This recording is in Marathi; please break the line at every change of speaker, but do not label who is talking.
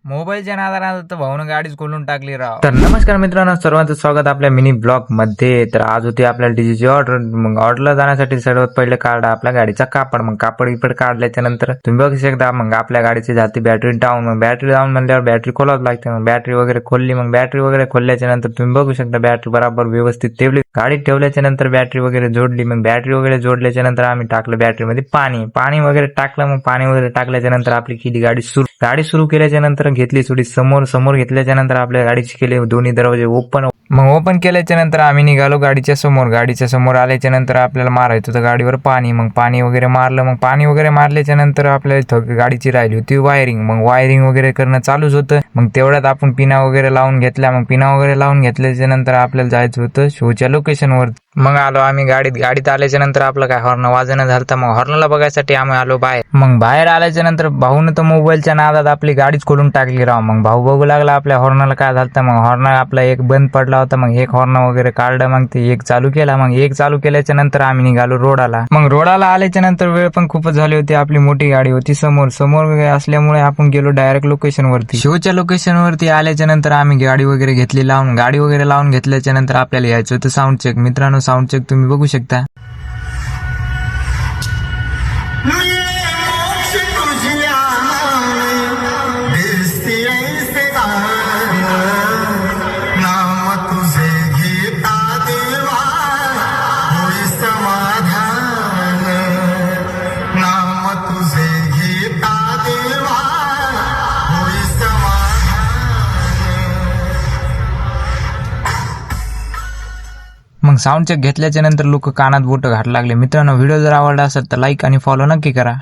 मोबाईलच्या नादाला तर भाऊन गाडीच खोलून टाकली राव. तर नमस्कार मित्रांनो, सर्वांचं स्वागत आपल्या मिनी ब्लॉग मध्ये. तर आज होती आपल्याला डीजेची ऑर्डर. मग ऑर्डरला जाण्यासाठी सर्वात पहिले काढा आपल्या गाडीचा कापड. मग कापड इपड काढल्याच्या नंतर तुम्ही बघू शकता मग आपल्या गाडीची जाती बॅटरी डाऊन. मग बॅटरी डाऊन म्हणल्यावर बॅटरी खोलावं लागते. मग बॅटरी वगैरे खोलली. मग बॅटरी वगैरे खोलल्याच्या नंतर तुम्ही बघू शकता बॅटरी बरोबर व्यवस्थित ठेवली. गाडीत ठेवल्याच्या नंतर बॅटरी वगैरे जोडली. मग बॅटरी वगैरे जोडल्याच्या नंतर आम्ही टाकलं बॅटरीमध्ये पाणी वगैरे टाकलं. मग पाणी वगैरे टाकल्याच्या नंतर आपली केली गाडी सुरू केल्याच्या नंतर घेतली थोडी समोर घेतल्याच्या नंतर आपल्या गाडीचे केले दोन्ही दरवाजे ओपन. मग ओपन केल्याच्या नंतर आम्ही निघालो गाडीच्या समोर आल्याच्या नंतर आपल्याला मारायचं होतं गाडीवर पाणी. मग पाणी वगैरे मारलं. मग पाणी वगैरे मारल्याच्या नंतर आपल्याला गाडीची राहिली होती वायरिंग. मग वायरिंग वगैरे करणं चालूच होतं. मग तेवढ्यात आपण पिना वगैरे लावून घेतल्या. मग पिना वगैरे लावून घेतल्याच्या नंतर आपल्याला जायचं होतं शोच्या लोकेशनवर. मग आलो आम्ही गाडीत आल्याच्या नंतर आपलं काय हॉर्न वाजणं झालं. मग हॉर्नला बघायसाठी आम्ही आलो बाहेर. मग बाहेर आल्याच्या नंतर भाऊन तर मोबाईलच्या नादात आपली गाडीच खोलून टाकली राव. मग भाऊ बघू लागला आपल्या हॉर्नला काय झालं. मग हॉर्न आपला एक बंद पडला होता. मग एक हॉर्न वगैरे काढलं. मग ते एक चालू केला. मग एक चालू केल्याच्या नंतर आम्ही निघालो रोडाला. मग रोडाला आल्याच्या नंतर वेळ पण खूपच झाली होती. आपली मोठी गाडी होती समोर असल्यामुळे आपण गेलो डायरेक्ट लोकेशनवरती. शोच्या लोकेशनवरती आल्याच्या नंतर आम्ही गाडी वगैरे घेतली लावून. गाडी वगैरे लावून घेतल्याच्या नंतर आपल्याला यायचं होतं साऊंड चेक. मित्रांनो साऊंड चेक तुम्ही बघू शकता. मग साऊंड चेक घेतल्याच्या नंतर लोक कानात बोट घाट लागले. मित्रांनो व्हिडिओ जर आवडला असेल तर लाईक आणि फॉलो नक्की करा.